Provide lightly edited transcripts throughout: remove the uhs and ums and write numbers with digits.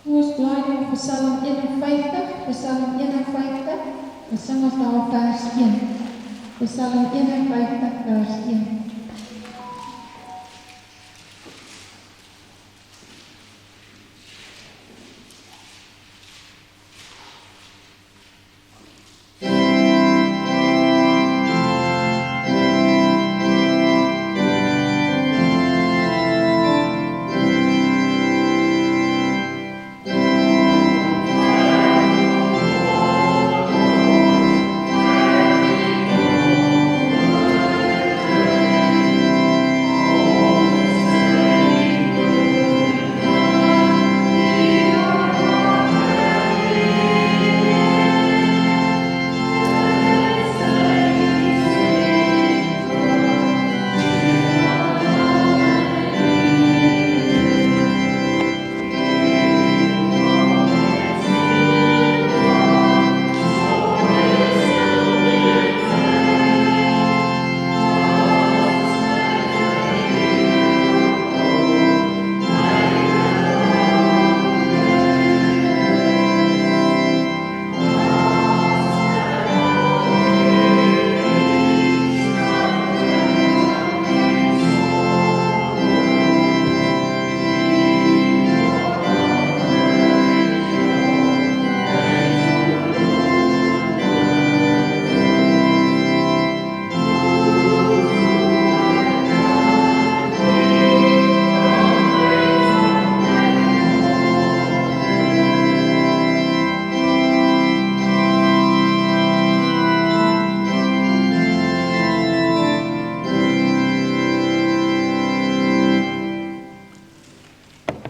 Ons bly op Psalm 51, Psalm 51, ons sing ons daar vers 1. Psalm 51 vers 1.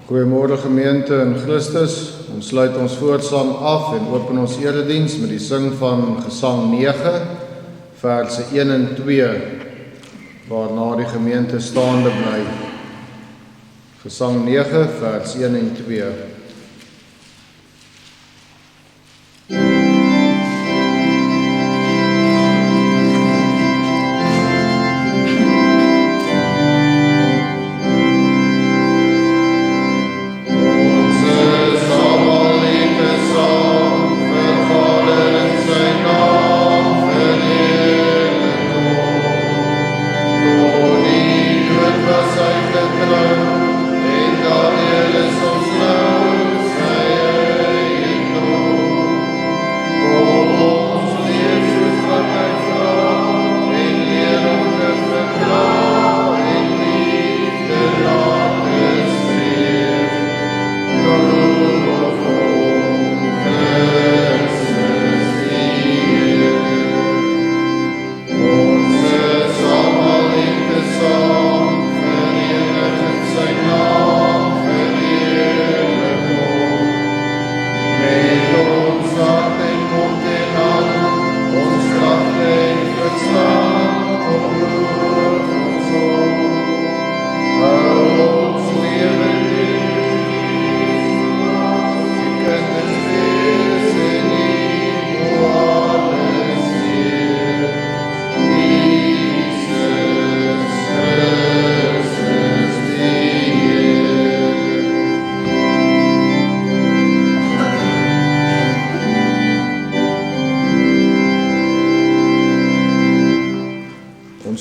Goeiemôre gemeente in Christus, ons sluit ons woord saam af en open ons erediens met die sing van Gesang 9, verse 1 en 2, waarna die gemeente staande bly. Gesang 9, vers 1 en 2.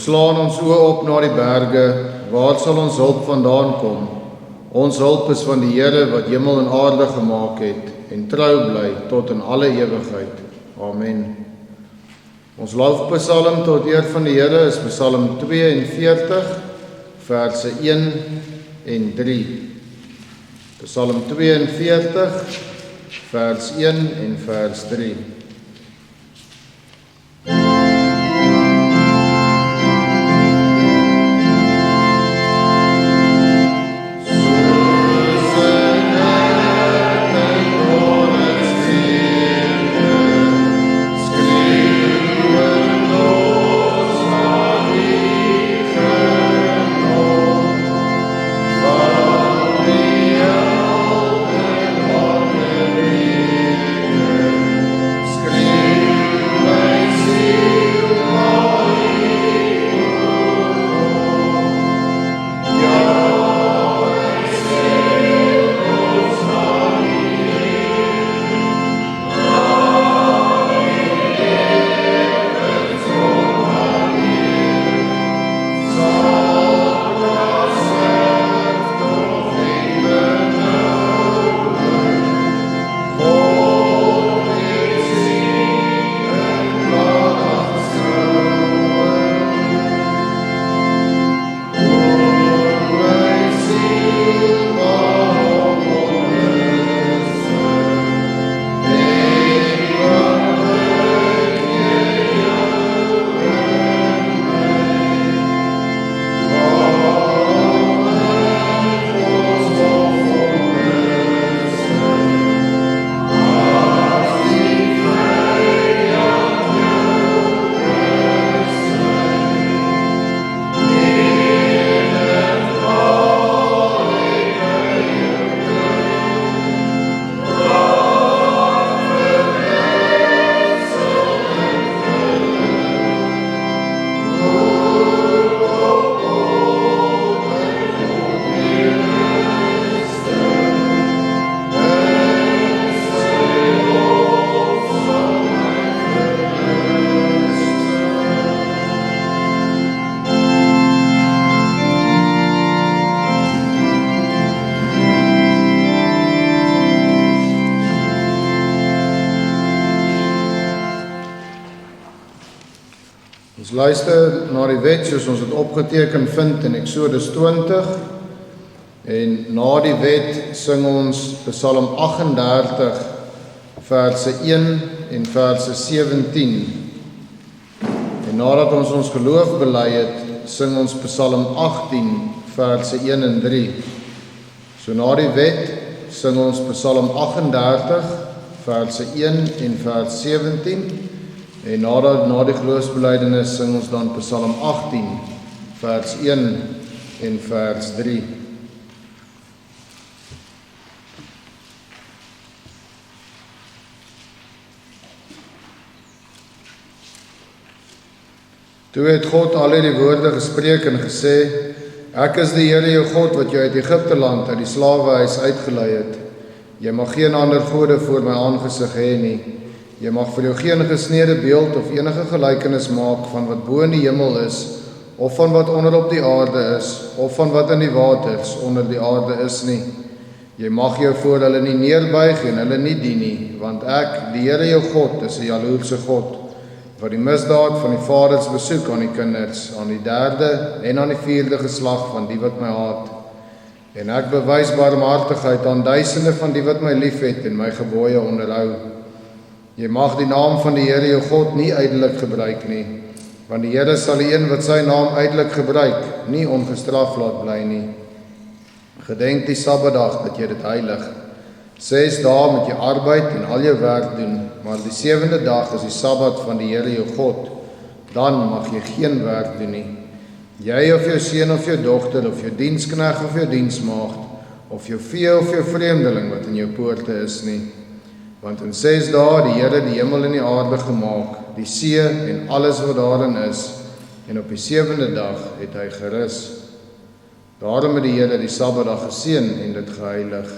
Slaan ons oë op na die berge, waar sal ons hulp vandaan kom? Ons hulp is van die Here wat hemel en aarde gemaak het en trou bly tot in alle ewigheid. Amen. Ons lofpsalm tot eer van die Here is Psalm 42, verse 1 en 3. Psalm 42, vers 1 en vers 3. luister na die wet soos ons dit opgeteken vind in Eksodus 20 en na die wet sing ons Psalm 38 verse 1 en verse 17. En nadat ons geloof bely het, sing ons Psalm 18 verse 1 en 3. So na die wet sing ons Psalm 38 verse 1 en vers 17 en na die geloofsbelijdenis sing ons dan Psalm 18 vers 1 en vers 3. Toe het God al die woorde gespreek en gesê, ek is die Here jou God wat jou uit Egipte land, uit die slawehuis uitgelei het. Jy mag geen ander gode voor my aangesig hê nie. Jy mag vir jou geen gesnede beeld of enige gelykenis maak van wat bo in die hemel is, of van wat onder op die aarde is, of van wat in die waters onder die aarde is nie. Jy mag jou voor hulle nie neerbuig en hulle nie dien nie, want ek, die Here jou God, is 'n jaloerse God, wat die misdaad van die vaders besoek aan die kinders, aan die 3de en aan die 4de geslag van die wat my haat. En ek bewys barmhartigheid aan duisende van die wat my liefhet en my gebooie onderhou. Jy mag die naam van die Here jou God nie ydelik gebruik nie, want die Here sal die een wat sy naam ydelik gebruik, nie ongestraf laat bly nie. Gedenk die Sabbatdag dat jy dit heilig. 6 dae moet jy arbeid en al jou werk doen, maar die 7de dag is die Sabbat van die Here jou God. Dan mag jy geen werk doen nie. Jy of jou seun of jou dogter, of jou dienskneg of jou diensmaagd, of jou vee of jou vreemdeling wat in jou poorte is nie. Want in 6 dae die Here die hemel en die aarde gemaak, die see en alles wat daarin is, en op die 7de dag het hy gerus. Daarom het die Here die Sabbatdag geseën en dit geheilig.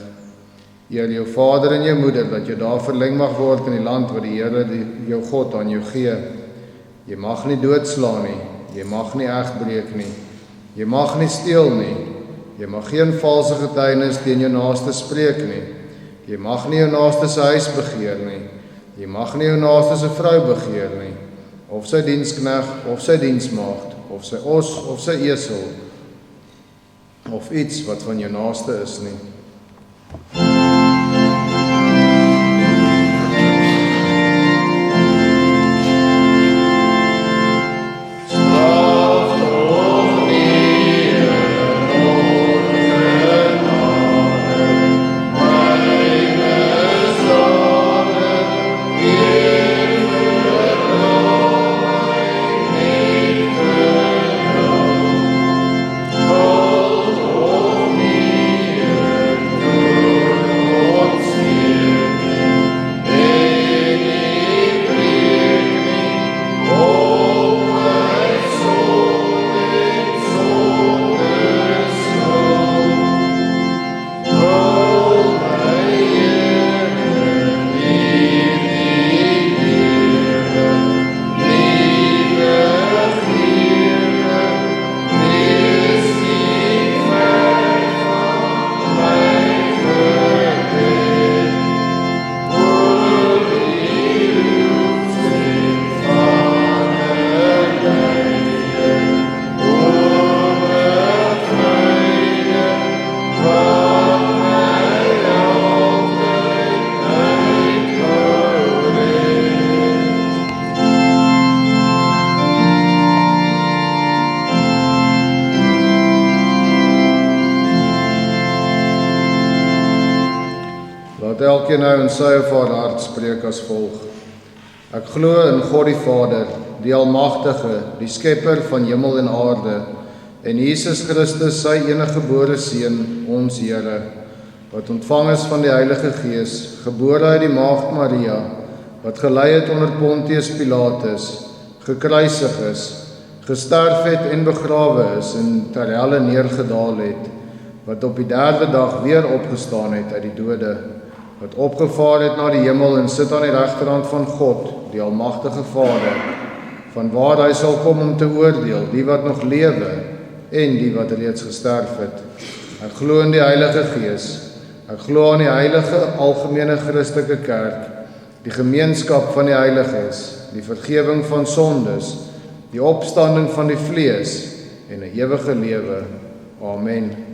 Eer jou vader en jou moeder, dat jy daar verleng mag word in die land wat die Here jou God aan jou gee. Jy mag nie doodslaan nie, jy mag nie egbreek nie, jy mag nie steel nie, jy mag geen valse getuienis teen jou naaste spreek nie, jy mag nie jou naaste se huis begeer nie, jy mag nie jou naaste se vrou begeer nie, of sy dienskneg, of sy diensmaagd, of sy os, of sy esel, of iets wat van jou naaste is nie. Elkeen nou in sy of haar hart spreek as volg. Ek glo in God die Vader, die Almagtige, die Skepper van hemel en aarde, en Jesus Christus, sy eniggebore Seun, ons Here, wat ontvang is van die Heilige Gees, gebore uit die Maagd Maria, wat gelei het onder Pontius Pilatus, gekruisig is, gesterf het en begrawe is en ter helle neergedaal het, wat op die 3de dag weer opgestaan het uit die dode, wat opgevaar het na die hemel en sit aan die regterhand van God, die Almagtige Vader, van waar hy sal kom om te oordeel, die wat nog lewe en die wat reeds gesterf het. Ek glo in die Heilige Gees, ek glo aan die heilige algemene Christelike kerk, die gemeenskap van die heiliges, die vergewing van sondes, die opstanding van die vlees en 'n ewige lewe. Amen.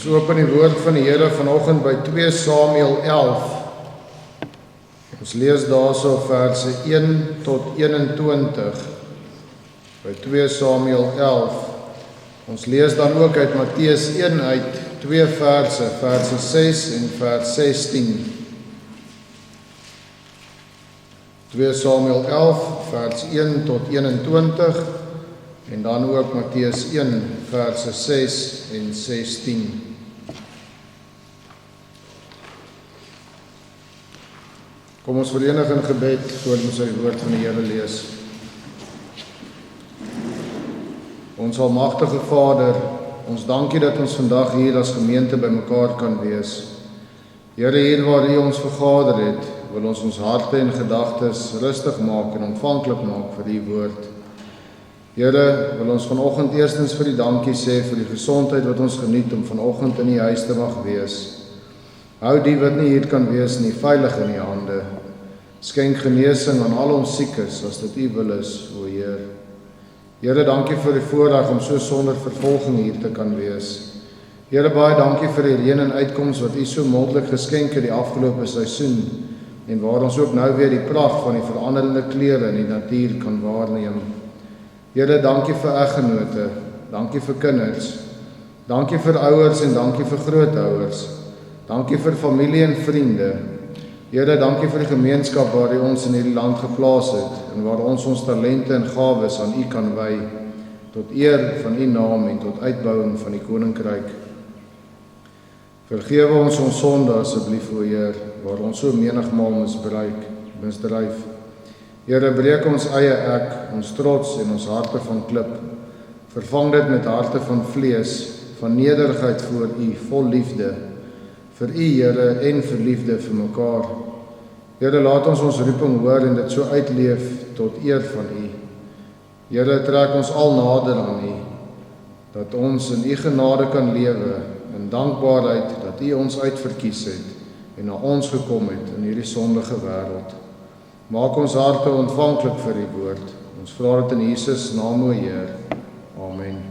Ons open die woord van die Here vanoggend by 2 Samuel 11. Ons lees daarso verse 1 tot 21 by 2 Samuel 11. Ons lees dan ook uit Matteus 1 uit 2 verse, verse 6 en vers 16. 2 Samuel 11 vers 1 tot 21 en dan ook Matteus 1 verse 6 en 16. Kom ons verenig in gebed voor ons sy woord van die Here lees. Ons almagtige Vader, ons dankie dat ons vandag hier as gemeente bymekaar kan wees. Here, hier waar U ons vergader het, wil ons harte en gedagtes rustig maak en ontvanklik maak vir U woord. Here, wil ons vanoggend eerstens vir U dankie sê vir die gesondheid wat ons geniet om vanoggend in U huis te mag wees. Hou die wat nie hier kan wees nie veilig in U hande. Skenk genesing aan al ons siekes as dit U wil is, o Heer. Here, dankie vir die voorreg om so sonder vervolging hier te kan wees. Here, baie dankie vir die reën en uitkoms wat U so mondelik geskenk het die afgelope seisoen en waar ons ook nou weer die pragt van die veranderende kleure in die natuur kan waarneem. Here, dankie vir eggenote, dankie vir kinders, dankie vir ouers en dankie vir grootouers. Dankie vir familie en vriende. Here, dankie vir die gemeenskap waar U ons in hierdie land geplaas het en waar ons talente en gawes aan U kan wy tot eer van U naam en tot uitbouing van die koninkryk. Vergewe ons sonde asseblief, o Heer, waar ons so menigmaal misdryf. Here, breek ons eie ek, ons trots en ons harte van klip. Vervang dit met harte van vlees, van nederigheid voor U, vol liefde. Vir U, Here, en vir liefde vir mekaar. Here, laat ons roeping hoor en dit so uitleef tot eer van U. Here, trek ons al nader aan U, dat ons in U genade kan lewe, in dankbaarheid dat U ons uitverkies het en na ons gekom het in hierdie sondige wêreld. Maak ons harte ontvanklik vir U woord. Ons vra dit in Jesus naam, o Heer. Amen.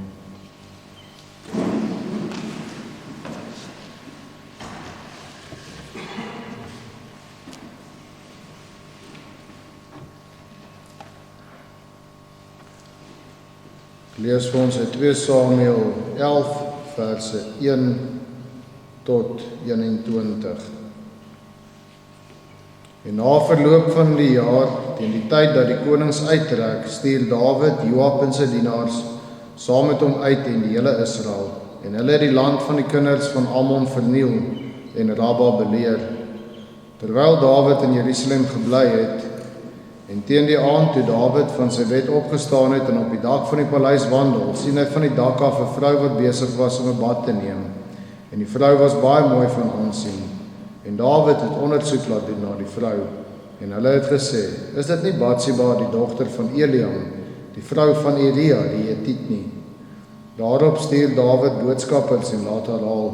Ek lees vir ons uit 2 Samuel 11 verse 1 tot 21. En na verloop van die jaar, teen die tyd dat die konings uittrek, stuur Dawid Joab en sy dienaars saam met hom uit en die hele Israel. En hulle het die land van die kinders van Ammon verniel en Rabba beleer. Terwyl Dawid in Jerusalem gebly het, en teen die aand toe Dawid van sy bed opgestaan het en op die dak van die paleis wandel, sien hy van die dak af 'n vrou wat besig was om 'n bad te neem. En die vrou was baie mooi van aansien. En Dawid het ondersoek laat doen na die vrou. En hulle het gesê, is dit nie Batsheba, die dogter van Eliam, die vrou van Uria, die Hetiet nie? Daarop stuur Dawid boodskappers en laat haar haal.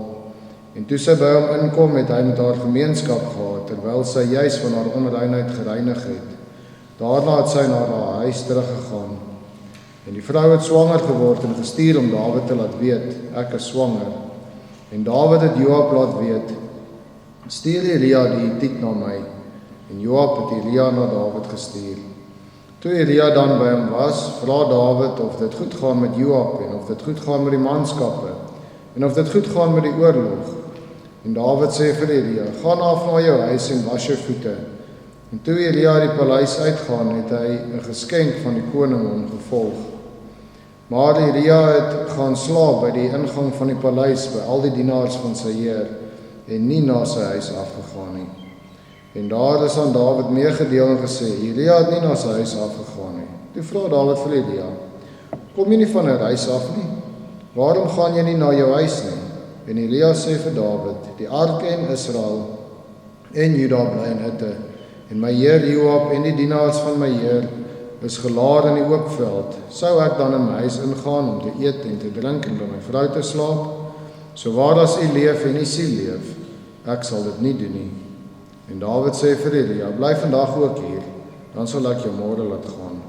En toe sy by hom inkom, het hy met haar gemeenskap gehad, terwyl sy juis van haar onreinheid gereinig het. Daarna het sy na haar huis teruggegaan. En die vrou het swanger geword en gestuur om Dawid te laat weet, ek is swanger. En Dawid het Joab laat weet, stuur Uria die Hetiet na my. En Joab het Uria na Dawid gestuur. Toe Uria dan by hom was, vra Dawid of dit goed gaan met Joab en of dit goed gaan met die manskappe en of dit goed gaan met die oorlog. En Dawid sê vir Uria, gaan af na jou huis en was jou voete. En toe Uria die paleis uitgaan, het hy 'n geskenk van die koning hom gevolg. Maar Uria het gaan slaap by die ingang van die paleis by al die dienaars van sy heer en nie na sy huis afgegaan nie. En daar is aan Dawid meegedeel en gesê, Uria het nie na sy huis afgegaan nie. Toe vra Dawid vir Uria, kom jy nie van 'n reis af nie? Waarom gaan jy nie na jou huis nie? En Uria sê vir Dawid, die ark en Israel en Juda bly in hitte, en my heer Joab en die dienaars van my heer is gelaar in die oop veld. Sou ek dan in my huis ingaan om te eet en te drink en by my vrou te slaap? So waar as u leef en u siel leef, ek sal dit nie doen nie. En Dawid sê vir Uria, bly vandag ook hier, dan sal ek jou môre laat gaan.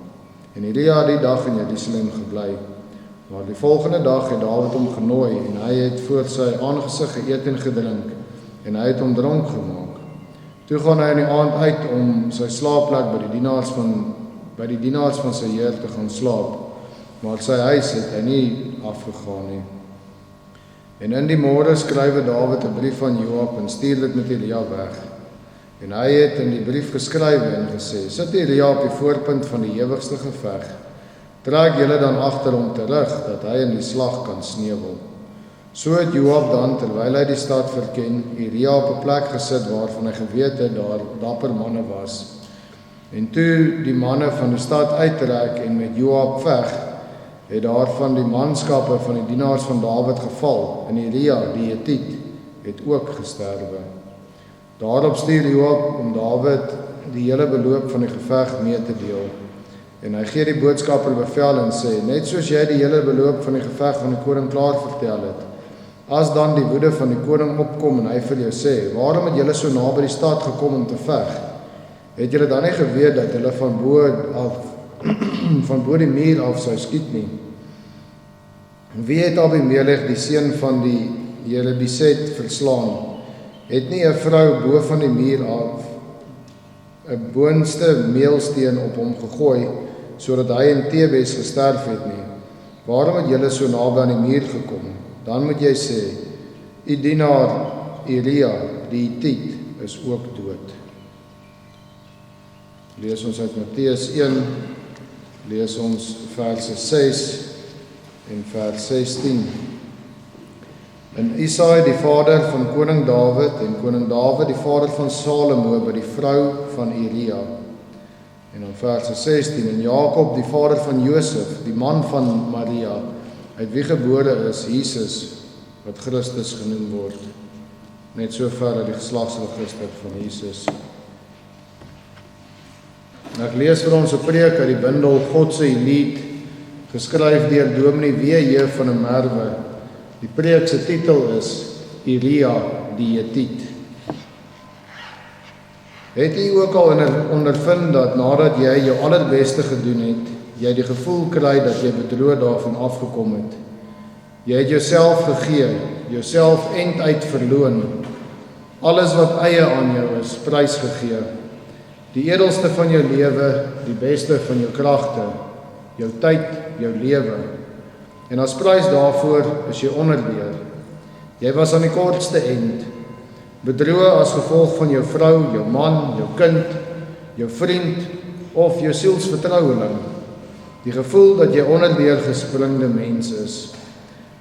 En Uria het die dag in Jerusalem gebly. Maar die volgende dag het Dawid hom genooi en hy het voor sy aangesig geëet en gedrink en hy het hom dronk gemaak. Toe gaan hy in die aand uit om sy slaapplek by die dienaars van sy heer te gaan slaap, maar sy huis het hy nie afgegaan nie. En in die môre skrywe Dawid 'n brief aan Joab en stuur dit met Uria weg. En hy het in die brief geskrywe en gesê, sit Uria op die voorpunt van die ewigste geveg, trek julle dan agter hom terug, dat hy in die slag kan sneuwel. So het Joab dan, terwyl hy die stad verken, Uria op 'n plek gesit waarvan hy geweet het daar dapper manne was. En toe die manne van die stad uittrek en met Joab veg, het daar van die manskappe van die dienaars van Dawid geval, en Uria, die Hetiet, het ook gesterwe. Daarop stuur Joab om Dawid die hele beloop van die geveg mee te deel. En hy gee die boodskapper bevel en sê, net soos jy die hele beloop van die geveg van die koning klaar vertel het, as dan die woede van die koning opkom en hy vir jou sê, waarom het julle so naby die stad gekom om te veg? Het julle dan nie geweet dat hulle van bo die muur af sou skiet nie? Wie het Abimelech, die seun van die Jerubiset, verslaan? Het nie 'n vrou bo van die muur af 'n boonste meelsteen op hom gegooi, sodat hy in Tebes gesterf het nie? Waarom het julle so naby aan die muur gekom? Dan moet jy sê, u dienaar Uria, die Hetiet, is ook dood. Lees ons uit Matteus 1, lees ons verse 6 en vers 16. En Isaai, die vader van koning Dawid, en koning Dawid, die vader van Salomo, by die vrou van Uria. En dan verse 16, en Jakob, die vader van Josef, die man van Maria, uit wie gebore is Jesus, wat Christus genoem word. Net so ver uit die geslagsregister van Jesus. En ek lees vir ons 'n preek uit die bundel God se lied, geskryf deur Dominee W.J. van der Merwe. Die preek se titel is Uria, die Hetiet. Het jy ook al ondervind dat nadat jy jou allerbeste gedoen het, jy die gevoel kry dat jy bedroog daarvan afgekom het? Jy het jouself gegee, jouself enduit verloon. Alles wat eie aan jou is, prysgegee. Die edelste van jou lewe, die beste van jou kragte, jou tyd, jou lewe. En as prys daarvoor is jy onderweer. Jy was aan die kortste end. Bedroe as gevolg van jou vrou, jou man, jou kind, jou vriend of jou sielsvertroueling. Die gevoel dat jy onderdeurgespringde mens is.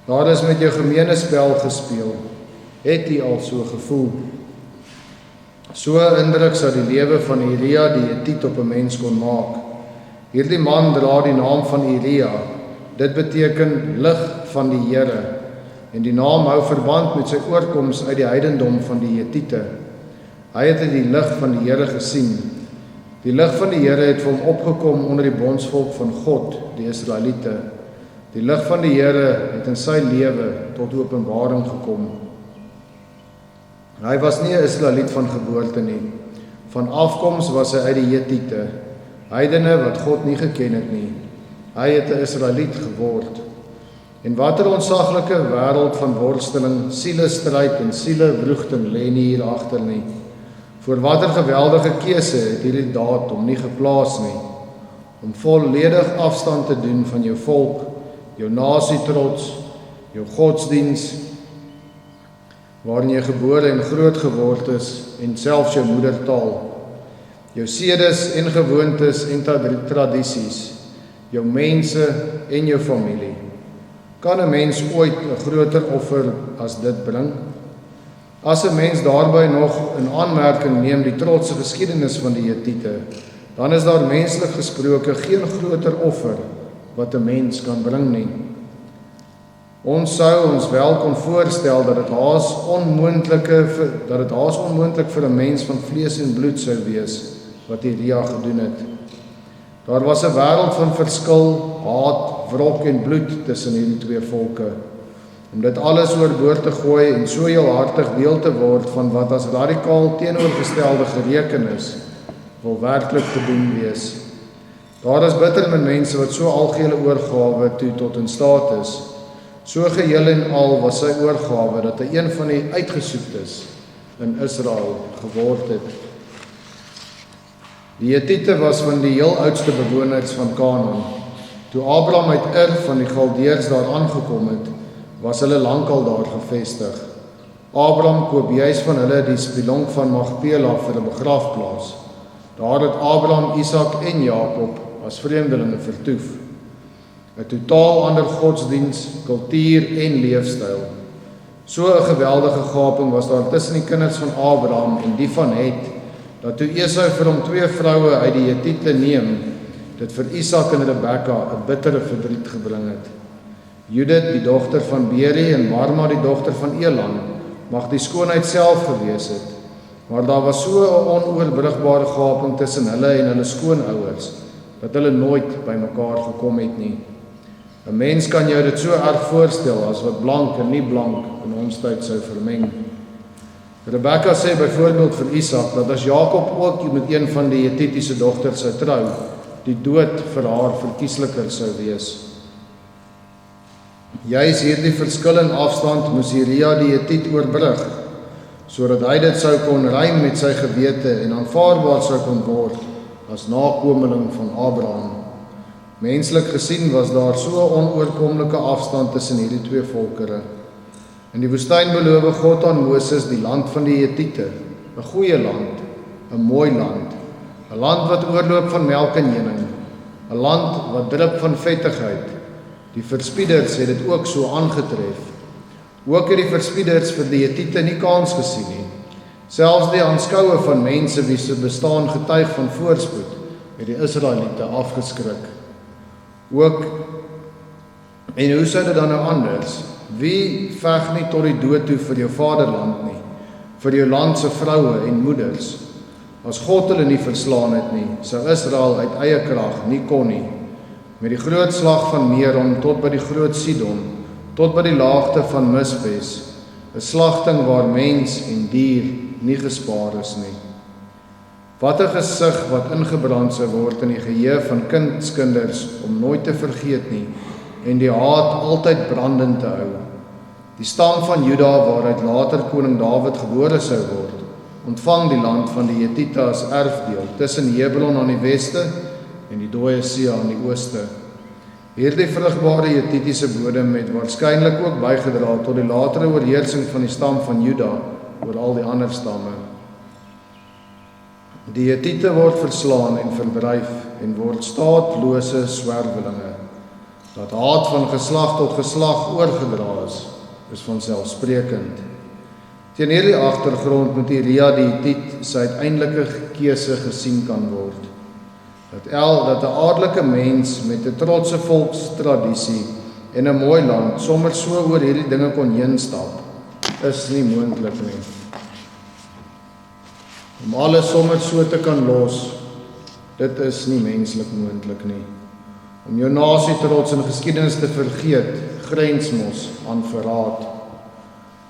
Daar is met jou gemeene spel gespeel. Het jy al so gevoel? So indruk sou die lewe van Elia die Hetiet op 'n mens kon maak. Hierdie man dra die naam van Elia. Dit beteken lig van die Here. En die naam hou verband met sy oorkoms uit die heidendom van die Hetiete. Hy het die lig van die Here gesien. Die lig van die Here het vir hom opgekom onder die bondsvolk van God, die Israeliete. Die lig van die Here het in sy lewe tot openbaring gekom. Hy was nie 'n Israeliet van geboorte nie. Van afkoms was hy uit die Hetiete, heidene wat God nie geken het nie. Hy het 'n Israeliet geword. En watter ontsaglike wêreld van worsteling, sielestryd en sielewroegting lê nie hier agter nie. Voor watter geweldige keuse het hierdie daad hom nie geplaas nie. Om volledig afstand te doen van jou volk, jou nasie trots, jou godsdiens, waarin jy gebore en groot geword is, en selfs jou moedertaal, jou sedes en gewoontes en tradisies, jou mense en jou familie. Kan 'n mens ooit 'n groter offer as dit bring? As 'n mens daarby nog in aanmerking neem die trotse geskiedenis van die Hetiete, dan is daar menslik gesproke geen groter offer wat 'n mens kan bring nie. Ons sou ons wel kon voorstel dat dit haas onmoontlik vir 'n mens van vlees en bloed sou wees wat Elia gedoen het. Daar was 'n wêreld van verskil, haat, wrok en bloed tussen hierdie twee volke. Om dit alles oorboord te gooi en so heelhartig deel te word van wat as radikaal teenoorgestelde gereken is, wil werklik te doen wees. Daar is bitter min mense wat so algehele oorgawe toe tot in staat is. So geheel en al was sy oorgawe dat hy een van die uitgesoektes in Israel geword het. Die Hetiete was van die heel oudste bewoners van Kanaan. Toe Abraham uit Ur van die Galdeërs daar aangekom het, was hulle lankal daar gevestig. Abraham koop juis van hulle die spilonk van Magpela vir 'n begraafplaas. Daar het Abraham, Isak en Jakob as vreemdelinge vertoef. 'n totaal ander godsdiens, kultuur en leefstyl. So 'n geweldige gaping was daar tussen die kinders van Abraham en die van Het, dat toe Esau vir hom 2 vroue uit die Hetiete neem, dit vir Isak en Rebekka 'n bittere verdriet gebring het. Judith, die dogter van Beri, en Marma, die dogter van Elan, mag die skoonheid self gewees het, maar daar was so 'n onoorbrigbare gaping tussen hulle en hulle skoonouers, dat hulle nooit by mekaar gekom het nie. 'n Mens kan jou dit so erg voorstel as wat blank en nie blank in ons tyd sou vermeng. Rebekka sê byvoorbeeld vir Isak dat as Jakob ook met een van die Hetitiese dogters sou trou, die dood vir haar verkiesliker sou wees. Juis hierdie verskil in afstand moes Elia die Hetiet oorbrug, sodat hy dit sou kon rym met sy gewete en aanvaarbaar sou kon word as nakomeling van Abraham. Menslik gesien was daar so 'n onoorkomlike afstand tussen hierdie twee volkere. In die woestyn beloof God aan Moses die land van die Hetiete, 'n goeie land, 'n mooi land, 'n land wat oorloop van melk en honing, 'n land wat drup van vettigheid. Die verspieders het dit ook so aangetref. Ook het die verspieders vir die Hetiete nie kans gesien nie. Selfs die aanskoue van mense wie se bestaan getuig van voorspoed, het die Israeliete afgeskrik. En hoe sou dit dan nou anders? Wie veg nie tot die dood toe vir jou vaderland nie, vir jou land se vroue en moeders? As God hulle nie verslaan het nie, sou Israel uit eie krag nie kon nie. Met die groot slag van Merom tot by die groot Sidon, tot by die laagte van Mispes, 'n slagting waar mens en dier nie gespaar is nie. Wat 'n gesig wat ingebrand sou word in die geheue van kinders om nooit te vergeet nie, en die haat altyd brandend te hou. Die stam van Juda waaruit later koning Dawid gebore sou word, ontvang die land van die Hetiete as erfdeel tussen Hebron aan die weste en die Dooie See aan die ooste. Hierdie vrugbare Hetitiese bodem het waarskynlik ook bygedra tot die latere oorheersing van die stam van Juda oor al die ander stamme. Die Hetiete word verslaan en verdryf en word staatlose swerwelinge. Dat haat van geslag tot geslag oorgedra is vanselfsprekend. Teen hierdie agtergrond moet Uria die Hetiet sy uiteindelike keuse gesien kan word. Dat 'n adelike mens met 'n trotse volkstradisie en 'n mooi land sommer so oor hierdie dinge kon heenstap, is nie moontlik nie. Om alles sommer so te kan los, dit is nie menslik moontlik nie. Om jou nasie trots en geskiedenis te vergeet, grens mos aan verraad.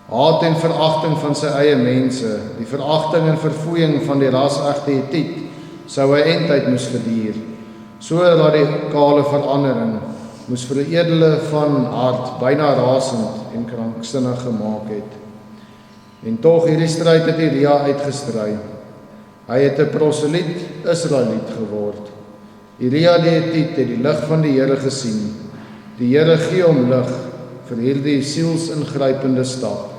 Haat en veragting van sy eie mense, die veragting en verfoeiing van die ras-egte Hetiet, sou 'n eindtyd moes geduur. So radikale verandering moes vir 'n edele van hart byna rasend en kranksinnig gemaak het. En tog hierdie stryd het Uria uitgestry. Hy het 'n proseliet Israeliet geword. Uria die Hetiet het die lig van die Here gesien. Die Here gee hom lig vir hierdie sielsingrypende stap.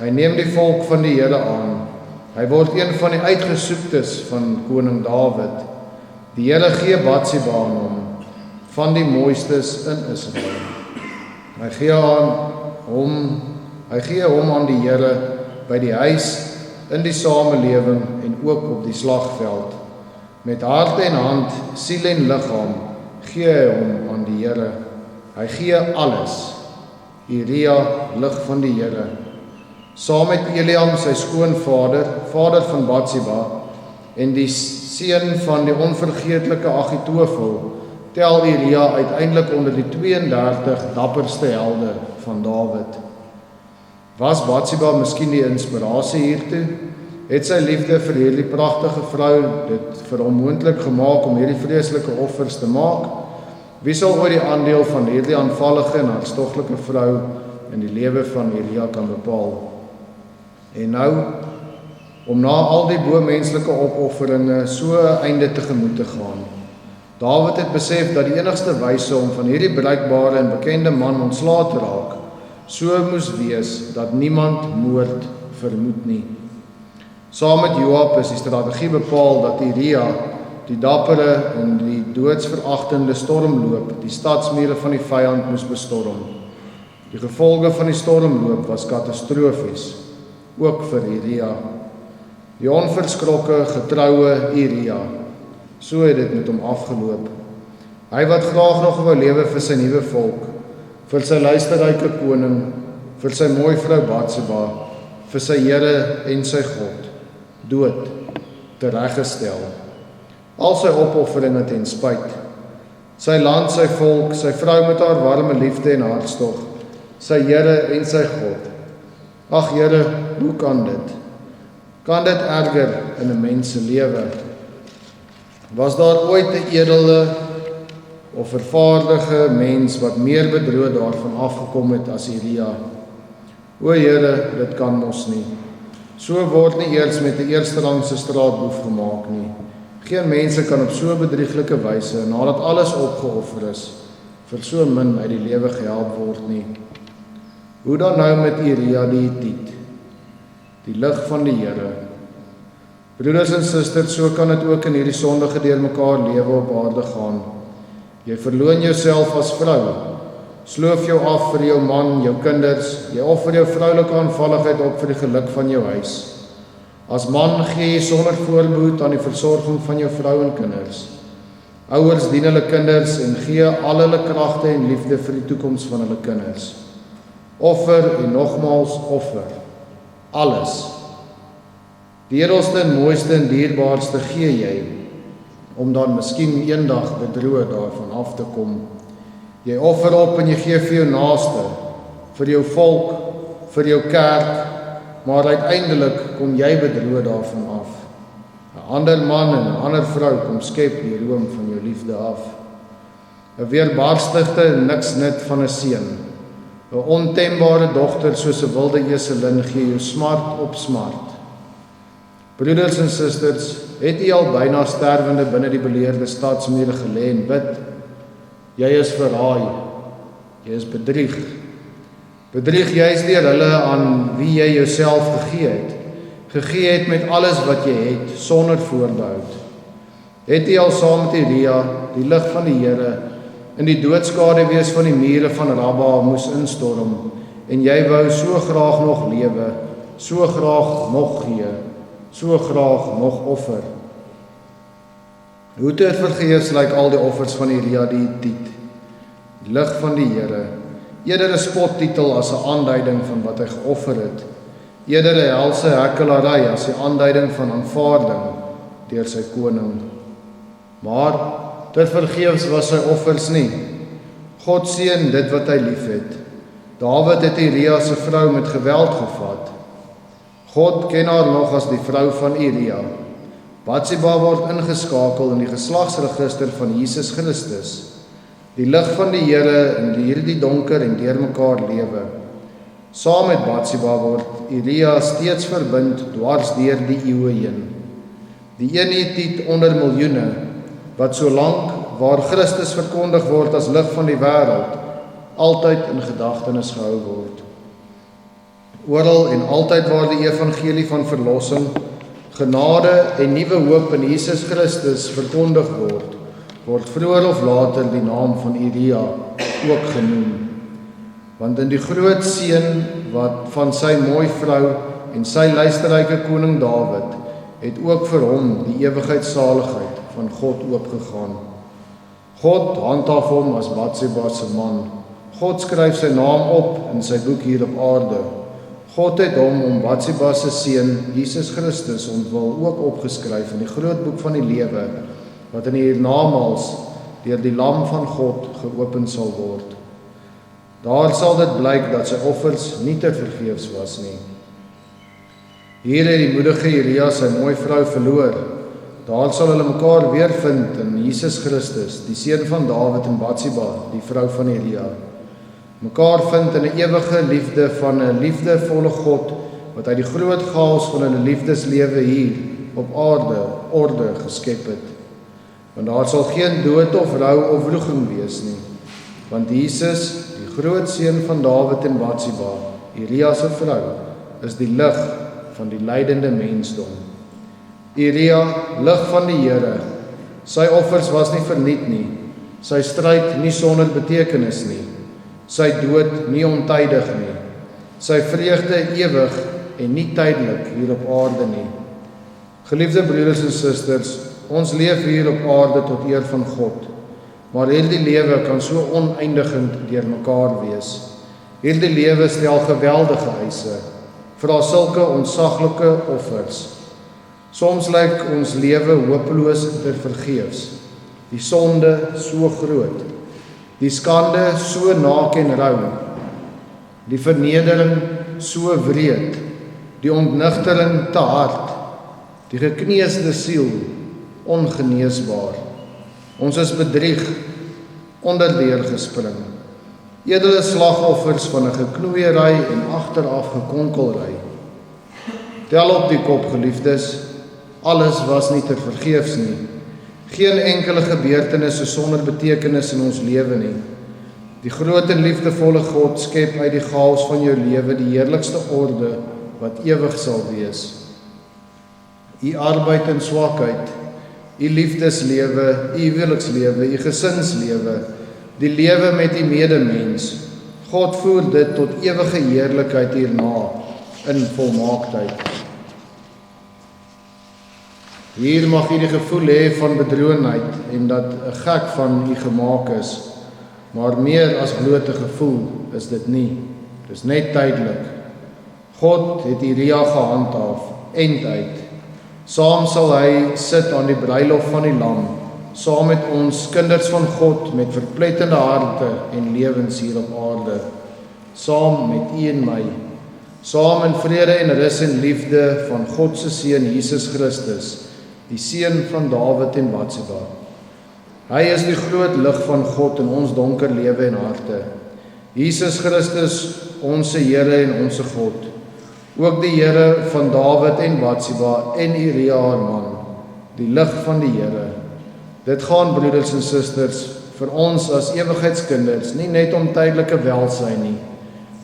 Hy neem die volk van die Here aan. Hy word een van die uitgesoektes van koning Dawid. Die Here gee Batsheba aan hom, van die mooistes in Israel. Hy gee hom aan die Here by die huis, in die samelewing en ook op die slagveld. Met hart en hand, siel en liggaam gee hy hom aan die Here. Hy gee alles. Uria, lig van die Here. Saam met Eliam, sy skoonvader, vader van Batsheba, en die seun van die onvergeetlike Agitofel, tel Uria uiteindelik onder die 32 dapperste helde van Dawid. Was Batsheba miskien die inspirasie hiertoe? Het sy liefde vir hierdie pragtige vrou dit vir hom moontlik gemaak om hierdie vreeslike offers te maak? Wie sal oor die aandeel van hierdie aanvallige en hartstoglike vrou in die lewe van Uria kan bepaal? En nou, om na al die bo-menslike opofferinge so 'n einde tegemoet te gaan. Dawid het besef dat die enigste wyse om van hierdie bruikbare en bekende man ontslae te raak, so moes wees dat niemand moord vermoed nie. Saam met Joab is die strategie bepaal dat Uria, die dappere en die doodsveragtende stormloop, die stadsmure van die vyand moes bestorm. Die gevolge van die stormloop was katastrofies, ook vir Uria. Die onverskrokke, getroue Uria, so het dit met hom afgeloop. Hy wat graag nog wou lewe vir sy nuwe volk, vir sy luisterryke koning, vir sy mooi vrou Batsheba, vir sy Here en sy God, dood, tereggestel. Al sy opofferinge ten spyt. Sy land, sy volk, sy vrou met haar warme liefde en hartstog, sy Here en sy God. Ag Here, hoe kan dit? Kan dit erger in 'n mens se lewe? Was daar ooit 'n edele of vervaardige mens wat meer bedroog daarvan afgekom het as Uria? O Here, dit kan mos nie. So word nie eers met 'n eersterangse straatboef gemaak nie. Geen mense kan op so bedrieglike wyse, nadat alles opgeoffer is, vir so min uit die lewe gehelp word nie. Hoe dan nou met Uria die Hetiet, die lig van die Here? Broeders en susters, so kan dit ook in hierdie sondige deurmekaar lewe op aarde gaan. Jy verloon jouself as vrou, sloof jou af vir jou man, jou kinders, jy offer jou vroulike aanvalligheid op vir die geluk van jou huis. As man gee jy sonder voorbehoed aan die versorging van jou vrou en kinders. Ouers dien hulle kinders en gee al hulle kragte en liefde vir die toekoms van hulle kinders. Offer en nogmaals offer. Alles. Die edelste en mooiste en dierbaarste gee jy, om dan miskien eendag bedroog daarvan af te kom. Jy offer op en jy gee vir jou naaste, vir jou volk, vir jou kerk, maar uiteindelik kom jy bedroog daarvan af. 'n Ander man en 'n ander vrou kom skep die room van jou liefde af. 'n Weerbarstigde niksnut van 'n seun, 'n ontembare dogter soos 'n wilde eselin gee jou smart op smart. Broeders en susters, het u al byna sterwende binne die beleerde stadsmure gelê en bid? Jy is verraai, jy is bedrieg. Bedrieg juist deur hulle aan wie jy jouself gegee het met alles wat jy het, sonder voorbehoud. Het jy al saam met Elia, die lig van die Here, in die doodskaduwees van die mure van Rabba moes instorm, en jy wou so graag nog lewe, so graag nog gee, so graag nog offer. Hoe te vergeefs lyk al die offers van Elia die Hethiet, die lig van die Here, eerder 'n spottitel as 'n aanduiding van wat hy geoffer het, eerder 'n helse hekkelary as die aanduiding van aanvaarding deur sy koning. Maar te vergeefs was sy offers nie. God seën dit wat hy liefhet. Dawid het Elia se vrou met geweld gevat. God ken haar nog as die vrou van Elia. Batsheba word ingeskakel in die geslagsregister van Jesus Christus. Die lig van die Here in hierdie donker en deurmekaar lewe. Saam met Batsheba word Elia steeds verbind dwars deur die eeue heen. Die een Hethiet onder miljoene, wat solank waar Christus verkondig word as lig van die wêreld, altyd in gedagtenis gehou word. Oral en altyd waar die evangelie van verlossing, genade en nuwe hoop in Jesus Christus verkondig word vroeër of later die naam van Elia ook genoem. Want in die groot seën wat van sy mooi vrou en sy luisterryke koning Dawid, het ook vir hom die ewigheidssaligheid van God oopgegaan. God handhaaf hom as Batsheba se man. God skryf sy naam op in sy boek hier op aarde. God het hom om Batsheba se seun Jesus Christus ontwil ook opgeskryf in die groot boek van die lewe, wat in die hiernamaals deur die Lam van God geopen sal word. Daar sal dit blyk dat sy offers nie te vergeefs was nie. Hier het die moedige Elia sy mooi vrou verloor. Daar sal hulle mekaar weer vind in Jesus Christus, die seun van Dawid en Batsheba, die vrou van Elia. Mekaar vind in 'n ewige liefde van 'n liefdevolle God, wat uit die groot chaos van hulle liefdeslewe hier op aarde orde geskep het. Want daar sal geen dood of rou of wroging wees nie, want Jesus, die groot seun van Dawid en Batsheba, Elia se vrou, is die lig van die lydende mensdom. Elia, lig van die Here, sy offers was nie verniet nie, sy stryd nie sonder betekenis nie, sy dood nie ontydig nie, sy vreugde ewig en nie tydelik hier op aarde nie. Geliefde broeders en susters, ons leef hier op aarde tot eer van God, maar hierdie lewe kan so oneindigend deur mekaar wees. Hierdie lewe stel geweldige eise, vra sulke ontsaglike offers. Soms lyk ons lewe hopeloos te vergeefs, die sonde so groot, die skande so naak en rou, die vernedering so wreed, die ontnigtering te hard, die gekneusde siel ongeneesbaar. Ons is bedrieg, onderdeur gespring, edele slagoffers van 'n geknoeiery en agteraf gekonkelry. Tel op die kop, geliefdes, alles was nie te vergeefs nie. Geen enkele gebeurtenis is sonder betekenis in ons lewe nie. Die groot en liefdevolle God skep uit die chaos van jou lewe die heerlikste orde wat ewig sal wees. U arbeid en swakheid, u liefdeslewe, u huwelikslewe, u gesinslewe, die lewe met u medemens. God voer dit tot ewige heerlikheid hierna in volmaaktheid. Hier mag u die gevoel hê van bedroefdheid en dat 'n gek van u gemaak is, maar meer as blote gevoel is dit nie. Dis net tydelik. God het Elia gehandhaaf, end-uit. Saam sal hy sit aan die bruilof van die Lam, saam met ons kinders van God met verpletterde harte en lewens hier op aarde, saam met u en my, saam in vrede en rus en liefde van God se seun Jesus Christus, die seun van Dawid en Batsheba. Hy is die groot lig van God in ons donker lewe en harte. Jesus Christus, ons Here en ons God, ook die Here van Dawid en Batsheba en Elia haar man, die lig van die Here. Dit gaan, broeders en susters, vir ons as ewigheidskinders nie net om tydelike welsyn nie,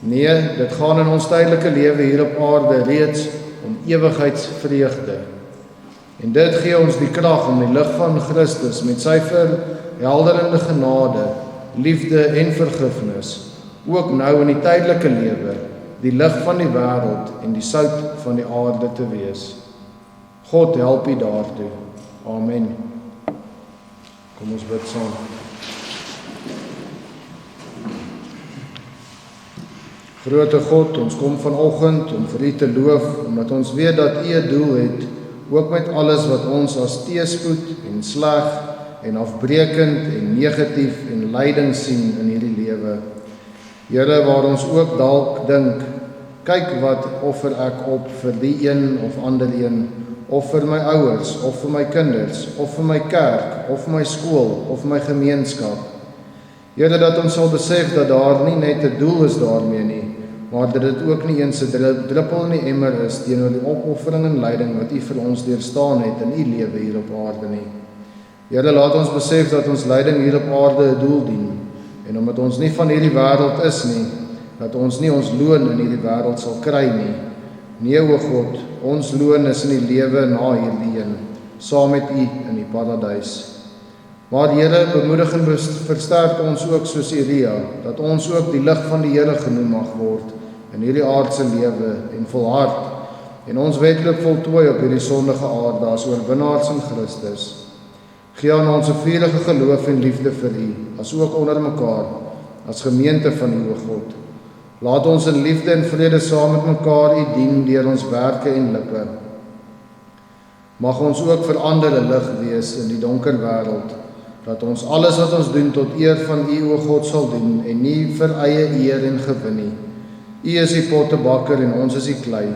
Nee, dit gaan in ons tydelike lewe hier op aarde reeds om ewigheidsvreugde. En dit gee ons die krag om die lig van Christus met sy verhelderende genade, liefde en vergifnis, ook nou in die tydelike lewe, die lig van die wêreld en die sout van die aarde te wees. God help u daartoe. Amen. Kom ons bid saam. Grote God, ons kom vanoggend om vir u te loof, omdat ons weet dat u 'n doel het, ook met alles wat ons as teëspoed en sleg en afbreekend en negatief en lyding sien in hierdie lewe. Here, waar ons ook dalk dink, kyk wat offer ek op vir die een of ander een, of vir my ouers, of vir my kinders, of vir my kerk, of vir my skool, of my gemeenskap. Here, dat ons sal besef dat daar nie net 'n doel is daarmee nie, maar dat dit ook nie eens 'n druppel in die emmer is teenoor die opoffering en lyding wat u vir ons deurstaan het in u lewe hier op aarde nie. Here, laat ons besef dat ons lyding hier op aarde 'n doel dien, en omdat ons nie van hierdie wêreld is nie, dat ons nie ons loon in hierdie wêreld sal kry nie. Nee, o God, ons loon is in die lewe na hierdie een, saam met u in die paradys. Maar Here, bemoedig en versterk ons ook soos Elia, dat ons ook die lig van die Here genoem mag word in hierdie aardse lewe en volhard, en ons wedloop voltooi op hierdie sondige aarde as oorwinnaars in Christus. Gee aan ons 'n vurige geloof en liefde vir u, as ook onder mekaar, as gemeente van u, o God. Laat ons in liefde en vrede saam met mekaar u dien deur ons werke en lippe. Mag ons ook vir ander 'n lig wees in die donker wêreld, dat ons alles wat ons doen tot eer van u, o God, sal doen en nie vir eie eer en gewin nie. U is die pottebakker en ons is die klei.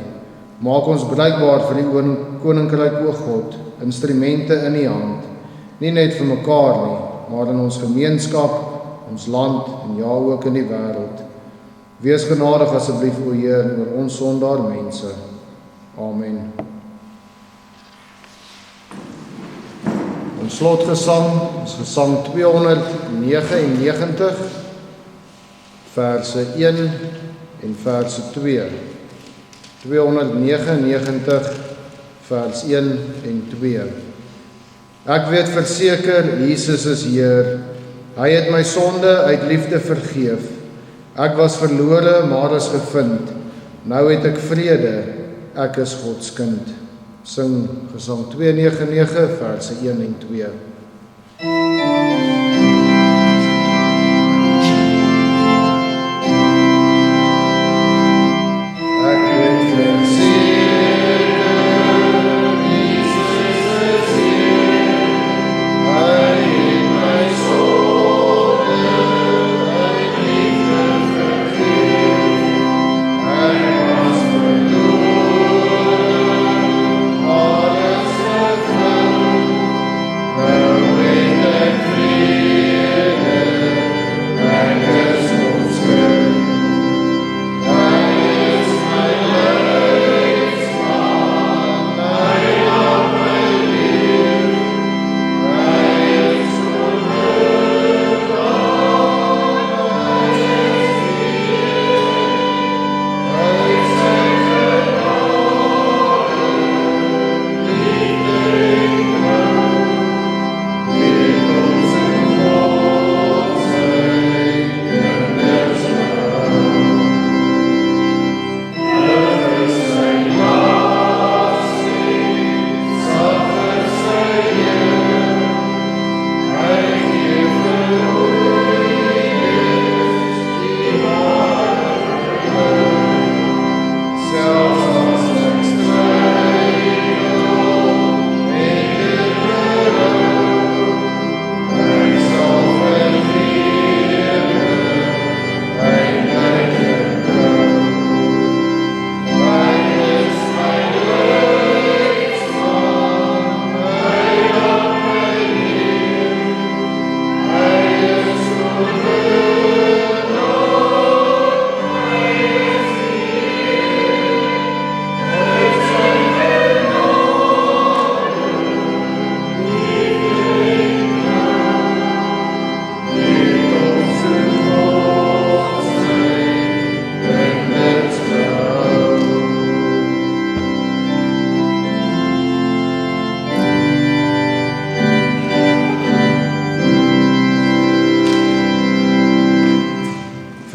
Maak ons bruikbaar vir die koninkryk, o God, instrumente in u hand, nie net vir mekaar nie, maar in ons gemeenskap, ons land en ja ook in die wêreld. Wees genadig asseblief, o Heer, oor ons sondaar mense. Amen. Ons slotgesang is gesang 299, verse 1 en verse 2. 299, vers 1 en 2. Ek weet verseker, Jesus is Heer. Hy het my sonde uit liefde vergeef. Ek was verlore, maar is gevind. Nou het ek vrede, ek is God se kind. Sing gesang 299, verse 1 en 2. With the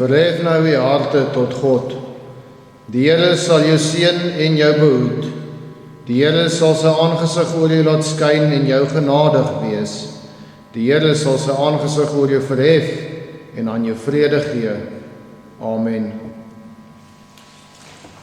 Verhef nou uw harte tot God. Die Here sal jou seën en jou behoed. Die Here sal sy aangesig oor jou laat skyn en jou genadig wees. Die Here sal sy aangesig oor jou verhef en aan jou vrede gee. Amen.